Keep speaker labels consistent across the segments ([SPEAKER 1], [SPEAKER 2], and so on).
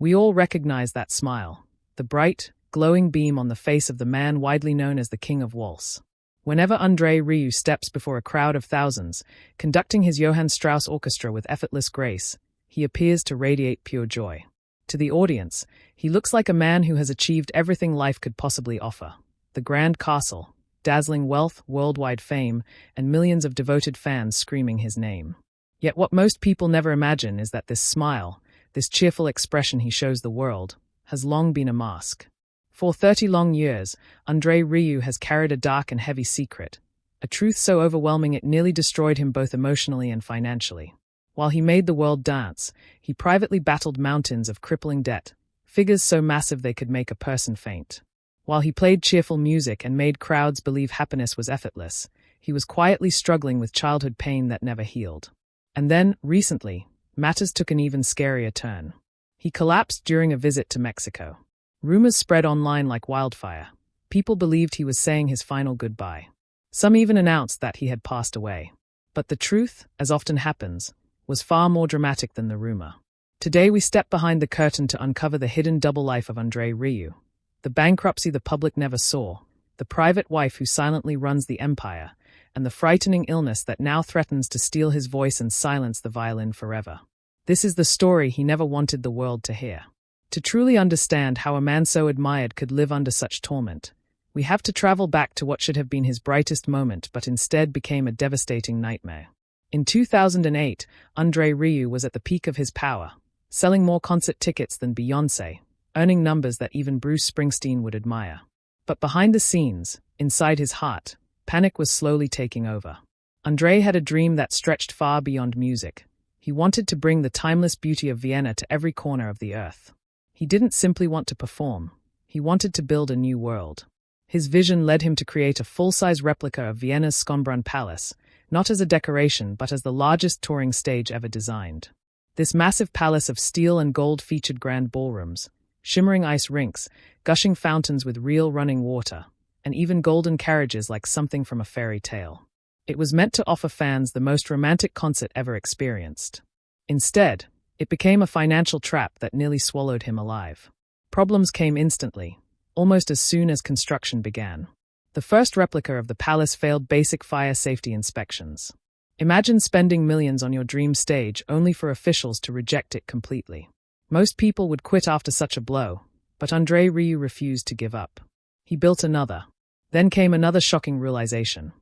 [SPEAKER 1] We all recognize that smile, the bright, glowing beam on the face of the man widely known as the King of Waltz. Whenever Andre Rieu steps before a crowd of thousands, conducting his Johann Strauss Orchestra with effortless grace, he appears to radiate pure joy. To the audience, he looks like a man who has achieved everything life could possibly offer. The grand castle, dazzling wealth, worldwide fame, and millions of devoted fans screaming his name. Yet what most people never imagine is that this smile, this cheerful expression he shows the world, has long been a mask. For 30 long years, Andre Rieu has carried a dark and heavy secret, a truth so overwhelming it nearly destroyed him both emotionally and financially. While he made the world dance, he privately battled mountains of crippling debt, figures so massive they could make a person faint. While he played cheerful music and made crowds believe happiness was effortless, he was quietly struggling with childhood pain that never healed. And then, recently, matters took an even scarier turn. He collapsed during a visit to Mexico. Rumors spread online like wildfire. People believed he was saying his final goodbye. Some even announced that he had passed away. But the truth, as often happens, was far more dramatic than the rumor. Today we step behind the curtain to uncover the hidden double life of Andre Rieu. The bankruptcy the public never saw, the private wife who silently runs the empire, and the frightening illness that now threatens to steal his voice and silence the violin forever. This is the story he never wanted the world to hear. To truly understand how a man so admired could live under such torment, we have to travel back to what should have been his brightest moment but instead became a devastating nightmare. In 2008, Andre Rieu was at the peak of his power, selling more concert tickets than Beyoncé, earning numbers that even Bruce Springsteen would admire. But behind the scenes, inside his heart, panic was slowly taking over. Andre had a dream that stretched far beyond music. He wanted to bring the timeless beauty of Vienna to every corner of the earth. He didn't simply want to perform. He wanted to build a new world. His vision led him to create a full-size replica of Vienna's Schönbrunn Palace, not as a decoration but as the largest touring stage ever designed. This massive palace of steel and gold featured grand ballrooms, shimmering ice rinks, gushing fountains with real running water, and even golden carriages like something from a fairy tale. It was meant to offer fans the most romantic concert ever experienced. Instead, it became a financial trap that nearly swallowed him alive. Problems came instantly, almost as soon as construction began. The first replica of the palace failed basic fire safety inspections. Imagine spending millions on your dream stage only for officials to reject it completely. Most people would quit after such a blow, but Andre Rieu refused to give up. He built another. Then came another shocking realization.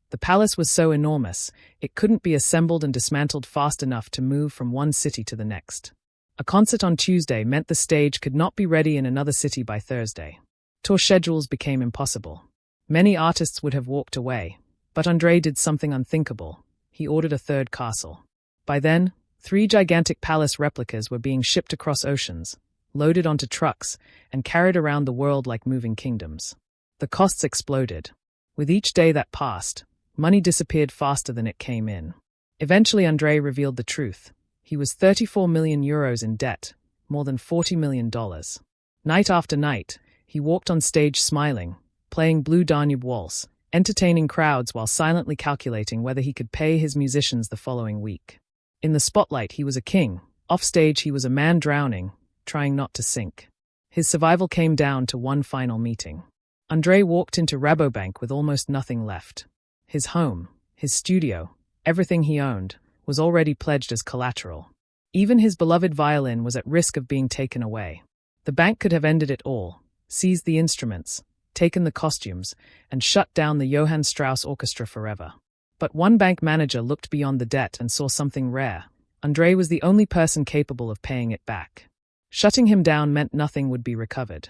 [SPEAKER 1] The palace was so enormous, it couldn't be assembled and dismantled fast enough to move from one city to the next. A concert on Tuesday meant the stage could not be ready in another city by Thursday. Tour schedules became impossible. Many artists would have walked away, but Andre did something unthinkable. He ordered a third castle. By then, 3 gigantic palace replicas were being shipped across oceans, loaded onto trucks, and carried around the world like moving kingdoms. The costs exploded. With each day that passed, money disappeared faster than it came in. Eventually Andre revealed the truth. He was 34 million euros in debt, more than $40 million. Night after night, he walked on stage smiling, playing Blue Danube Waltz, entertaining crowds while silently calculating whether he could pay his musicians the following week. In the spotlight he was a king, offstage he was a man drowning, trying not to sink. His survival came down to one final meeting. Andre walked into Rabobank with almost nothing left. His home, his studio, everything he owned, was already pledged as collateral. Even his beloved violin was at risk of being taken away. The bank could have ended it all, seized the instruments, taken the costumes, and shut down the Johann Strauss Orchestra forever. But one bank manager looked beyond the debt and saw something rare. Andre was the only person capable of paying it back. Shutting him down meant nothing would be recovered.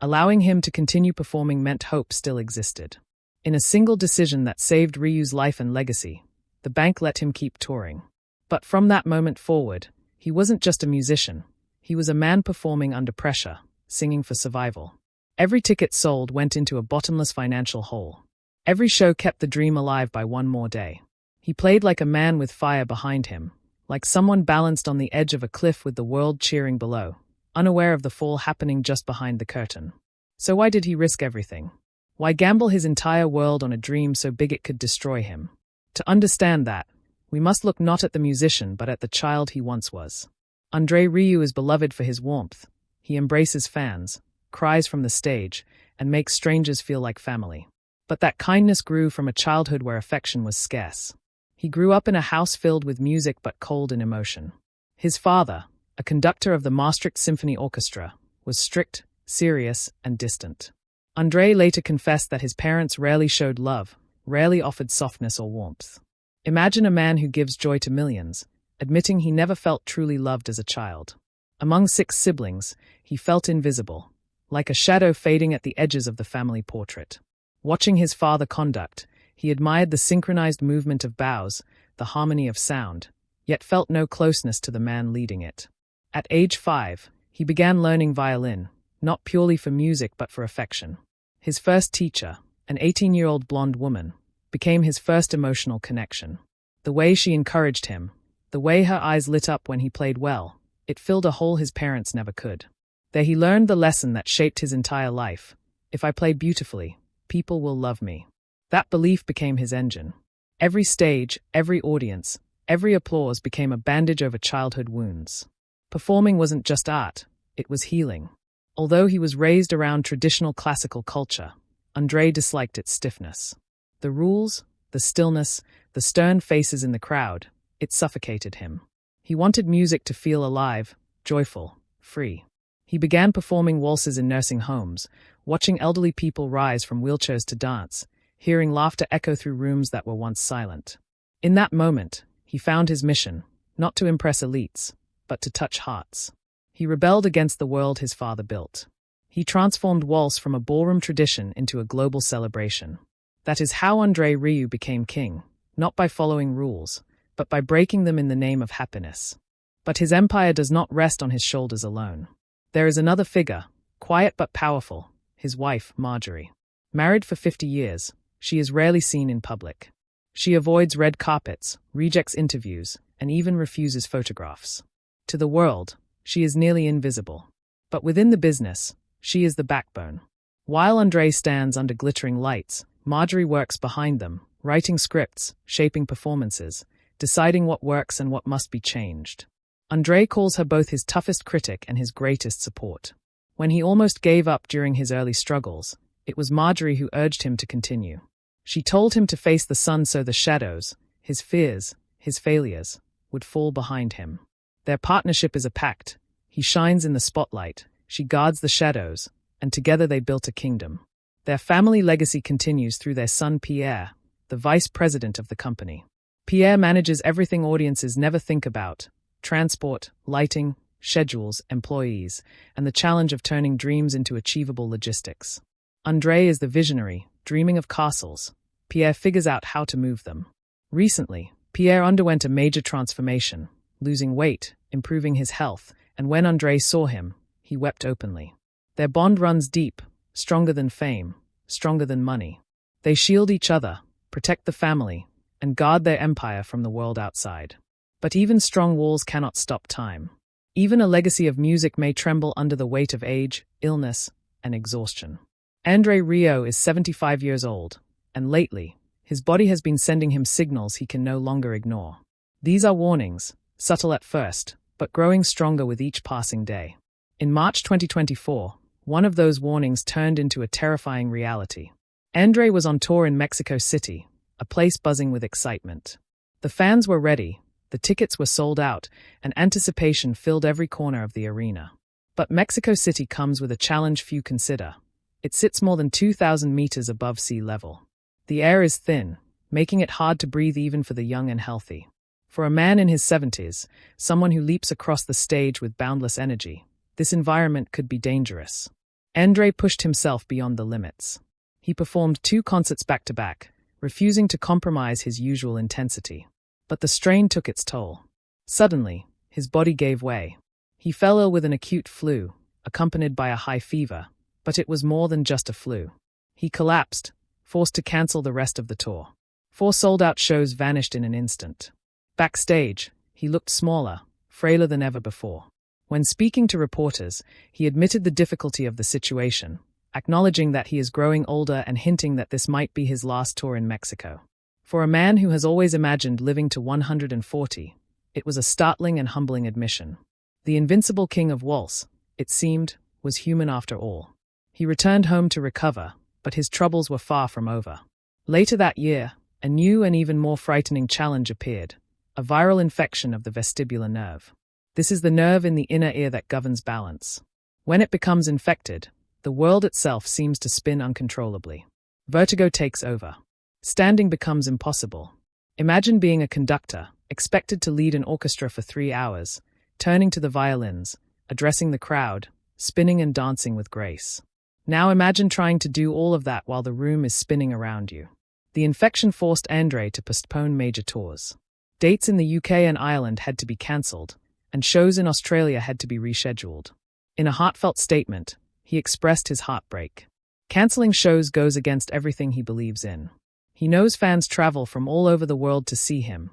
[SPEAKER 1] Allowing him to continue performing meant hope still existed. In a single decision that saved Rieu's life and legacy, the bank let him keep touring. But from that moment forward, he wasn't just a musician. He was a man performing under pressure, singing for survival. Every ticket sold went into a bottomless financial hole. Every show kept the dream alive by one more day. He played like a man with fire behind him, like someone balanced on the edge of a cliff with the world cheering below, unaware of the fall happening just behind the curtain. So why did he risk everything? Why gamble his entire world on a dream so big it could destroy him? To understand that, we must look not at the musician but at the child he once was. Andre Rieu is beloved for his warmth, He embraces fans, cries from the stage, and makes strangers feel like family. But that kindness grew from a childhood where affection was scarce. He grew up in a house filled with music but cold in emotion. His father, a conductor of the Maastricht Symphony Orchestra, was strict, serious, and distant. Andre later confessed that his parents rarely showed love, rarely offered softness or warmth. Imagine a man who gives joy to millions, admitting he never felt truly loved as a child. Among 6 siblings, he felt invisible, like a shadow fading at the edges of the family portrait. Watching his father conduct, he admired the synchronized movement of bows, the harmony of sound, yet felt no closeness to the man leading it. At age 5, he began learning violin, not purely for music but for affection. His first teacher, an 18-year-old blonde woman, became his first emotional connection. The way she encouraged him, the way her eyes lit up when he played well, it filled a hole his parents never could. There he learned the lesson that shaped his entire life. If I play beautifully, people will love me. That belief became his engine. Every stage, every audience, every applause became a bandage over childhood wounds. Performing wasn't just art, it was healing. Although he was raised around traditional classical culture, Andre disliked its stiffness. The rules, the stillness, the stern faces in the crowd, it suffocated him. He wanted music to feel alive, joyful, free. He began performing waltzes in nursing homes, watching elderly people rise from wheelchairs to dance, hearing laughter echo through rooms that were once silent. In that moment, he found his mission, not to impress elites, but to touch hearts. He rebelled against the world his father built. He transformed waltz from a ballroom tradition into a global celebration. That is how Andre Rieu became king, not by following rules, but by breaking them in the name of happiness. But his empire does not rest on his shoulders alone. There is another figure, quiet but powerful, his wife, Marjorie. Married for 50 years, she is rarely seen in public. She avoids red carpets, rejects interviews, and even refuses photographs. To the world, she is nearly invisible. But within the business, she is the backbone. While Andre stands under glittering lights, Marjorie works behind them, writing scripts, shaping performances, deciding what works and what must be changed. Andre calls her both his toughest critic and his greatest support. When he almost gave up during his early struggles, it was Marjorie who urged him to continue. She told him to face the sun so the shadows, his fears, his failures, would fall behind him. Their partnership is a pact. He shines in the spotlight, she guards the shadows, and together they built a kingdom. Their family legacy continues through their son Pierre, the vice president of the company. Pierre manages everything audiences never think about: transport, lighting, schedules, employees, and the challenge of turning dreams into achievable logistics. Andre is the visionary, dreaming of castles. Pierre figures out how to move them. Recently, Pierre underwent a major transformation, losing weight, improving his health, and when Andre saw him, he wept openly. Their bond runs deep, stronger than fame, stronger than money. They shield each other, protect the family, and guard their empire from the world outside. But even strong walls cannot stop time. Even a legacy of music may tremble under the weight of age, illness, and exhaustion. Andre Rieu is 75 years old, and lately, his body has been sending him signals he can no longer ignore. These are warnings, subtle at first, but growing stronger with each passing day. In March 2024, one of those warnings turned into a terrifying reality. Andre was on tour in Mexico City, a place buzzing with excitement. The fans were ready, the tickets were sold out, and anticipation filled every corner of the arena. But Mexico City comes with a challenge few consider. It sits more than 2,000 meters above sea level. The air is thin, making it hard to breathe even for the young and healthy. For a man in his 70s, someone who leaps across the stage with boundless energy, this environment could be dangerous. Andre pushed himself beyond the limits. He performed 2 concerts back-to-back, refusing to compromise his usual intensity. But the strain took its toll. Suddenly, his body gave way. He fell ill with an acute flu, accompanied by a high fever, but it was more than just a flu. He collapsed, forced to cancel the rest of the tour. 4 sold-out shows vanished in an instant. Backstage, he looked smaller, frailer than ever before. When speaking to reporters, he admitted the difficulty of the situation, acknowledging that he is growing older and hinting that this might be his last tour in Mexico. For a man who has always imagined living to 140, it was a startling and humbling admission. The invincible king of Waltz, it seemed, was human after all. He returned home to recover, but his troubles were far from over. Later that year, a new and even more frightening challenge appeared: a viral infection of the vestibular nerve. This is the nerve in the inner ear that governs balance. When it becomes infected, the world itself seems to spin uncontrollably. Vertigo takes over. Standing becomes impossible. Imagine being a conductor, expected to lead an orchestra for 3 hours, turning to the violins, addressing the crowd, spinning and dancing with grace. Now imagine trying to do all of that while the room is spinning around you. The infection forced Andre to postpone major tours. Dates in the UK and Ireland had to be cancelled, and shows in Australia had to be rescheduled. In a heartfelt statement, he expressed his heartbreak. Cancelling shows goes against everything he believes in. He knows fans travel from all over the world to see him,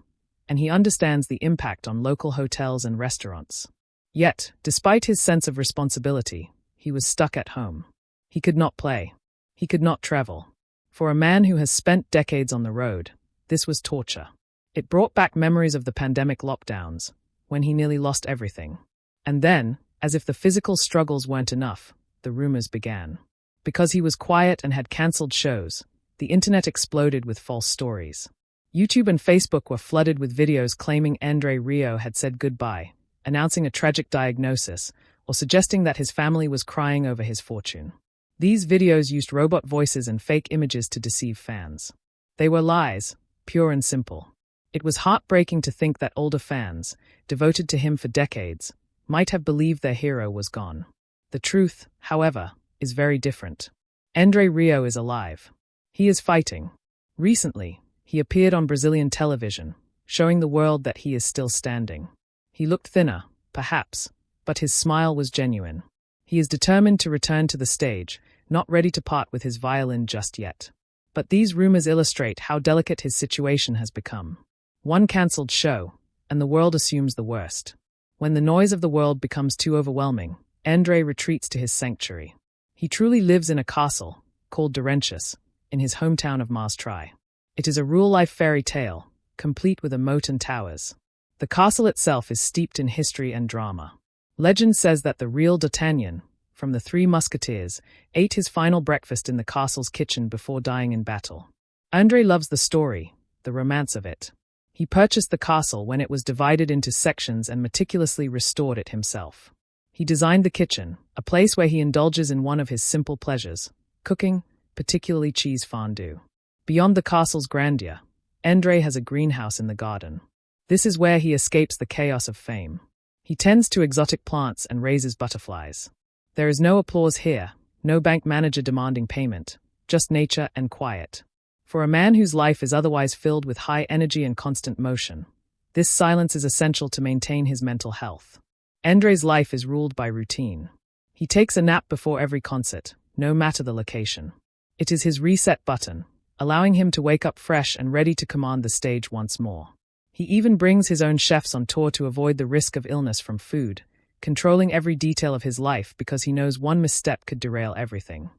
[SPEAKER 1] and he understands the impact on local hotels and restaurants. Yet, despite his sense of responsibility, he was stuck at home. He could not play. He could not travel. For a man who has spent decades on the road, this was torture. It brought back memories of the pandemic lockdowns, when he nearly lost everything. And then, as if the physical struggles weren't enough, the rumors began. Because he was quiet and had cancelled shows, the internet exploded with false stories. YouTube and Facebook were flooded with videos claiming Andre Rieu had said goodbye, announcing a tragic diagnosis, or suggesting that his family was crying over his fortune. These videos used robot voices and fake images to deceive fans. They were lies, pure and simple. It was heartbreaking to think that older fans, devoted to him for decades, might have believed their hero was gone. The truth, however, is very different. Andre Rieu is alive. He is fighting. Recently, he appeared on Brazilian television, showing the world that he is still standing. He looked thinner, perhaps, but his smile was genuine. He is determined to return to the stage, not ready to part with his violin just yet. But these rumors illustrate how delicate his situation has become. One cancelled show, and the world assumes the worst. When the noise of the world becomes too overwhelming, Andre retreats to his sanctuary. He truly lives in a castle, called Laurentius, in his hometown of Maastricht. It is a real-life fairy tale, complete with a moat and towers. The castle itself is steeped in history and drama. Legend says that the real D'Artagnan, from the Three Musketeers, ate his final breakfast in the castle's kitchen before dying in battle. Andre loves the story, the romance of it. He purchased the castle when it was divided into sections and meticulously restored it himself. He designed the kitchen, a place where he indulges in one of his simple pleasures, cooking, particularly cheese fondue. Beyond the castle's grandeur, Andre has a greenhouse in the garden. This is where he escapes the chaos of fame. He tends to exotic plants and raises butterflies. There is no applause here, no bank manager demanding payment, just nature and quiet. For a man whose life is otherwise filled with high energy and constant motion, this silence is essential to maintain his mental health. Andre's life is ruled by routine. He takes a nap before every concert, no matter the location. It is his reset button, allowing him to wake up fresh and ready to command the stage once more. He even brings his own chefs on tour to avoid the risk of illness from food, controlling every detail of his life because he knows one misstep could derail everything.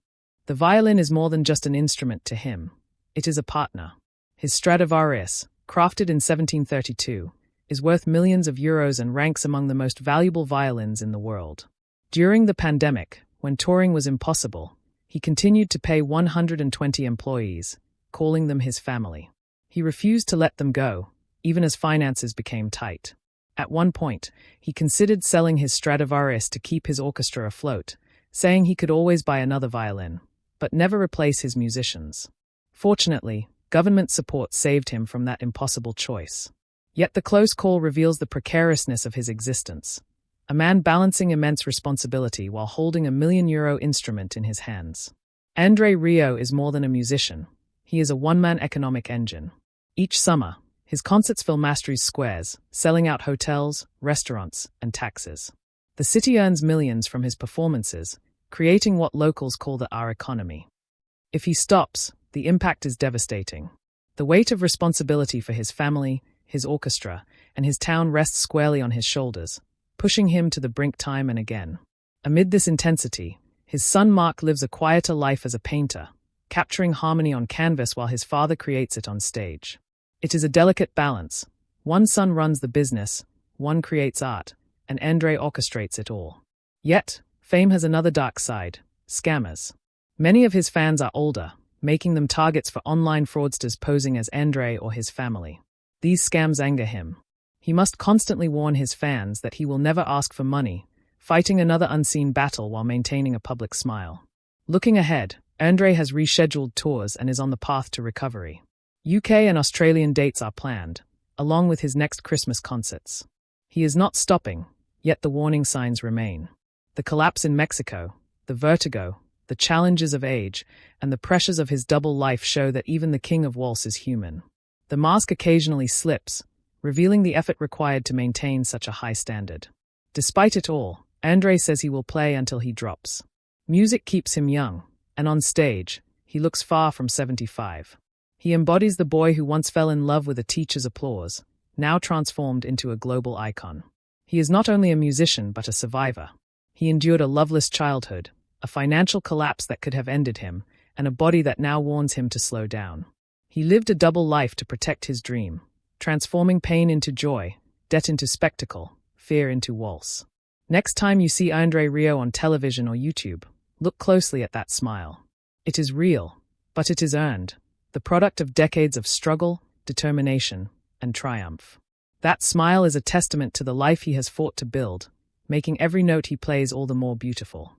[SPEAKER 1] The violin is more than just an instrument to him. It is a partner. His Stradivarius, crafted in 1732, is worth millions of euros and ranks among the most valuable violins in the world. During the pandemic, when touring was impossible, he continued to pay 120 employees, calling them his family. He refused to let them go, even as finances became tight. At one point, he considered selling his Stradivarius to keep his orchestra afloat, saying he could always buy another violin, but never replace his musicians. Fortunately, government support saved him from that impossible choice. Yet the close call reveals the precariousness of his existence. A man balancing immense responsibility while holding a €1 million instrument in his hands. Andre Rieu is more than a musician. He is a one-man economic engine. Each summer, his concerts fill Maastricht squares, selling out hotels, restaurants, and taxis. The city earns millions from his performances, creating what locals call the our economy. If he stops, the impact is devastating. The weight of responsibility for his family, his orchestra, and his town rests squarely on his shoulders, pushing him to the brink time and again. Amid this intensity, his son Mark lives a quieter life as a painter, capturing harmony on canvas while his father creates it on stage. It is a delicate balance. One son runs the business, one creates art, and Andre orchestrates it all. Yet, Fame has another dark side: scammers. Many of his fans are older, making them targets for online fraudsters posing as Andre or his family. These scams anger him. He must constantly warn his fans that he will never ask for money, fighting another unseen battle while maintaining a public smile. Looking ahead, Andre has rescheduled tours and is on the path to recovery. UK and Australian dates are planned, along with his next Christmas concerts. He is not stopping, yet the warning signs remain. The collapse in Mexico, the vertigo, the challenges of age, and the pressures of his double life show that even the king of waltz is human. The mask occasionally slips, revealing the effort required to maintain such a high standard. Despite it all, Andre says he will play until he drops. Music keeps him young, and on stage, he looks far from 75. He embodies the boy who once fell in love with a teacher's applause, now transformed into a global icon. He is not only a musician but a survivor. He endured a loveless childhood, a financial collapse that could have ended him, and a body that now warns him to slow down. He lived a double life to protect his dream, transforming pain into joy, debt into spectacle, fear into waltz. Next time you see Andre Rieu on television or YouTube, look closely at that smile. It is real, but it is earned, the product of decades of struggle, determination, and triumph. That smile is a testament to the life he has fought to build, making every note he plays all the more beautiful.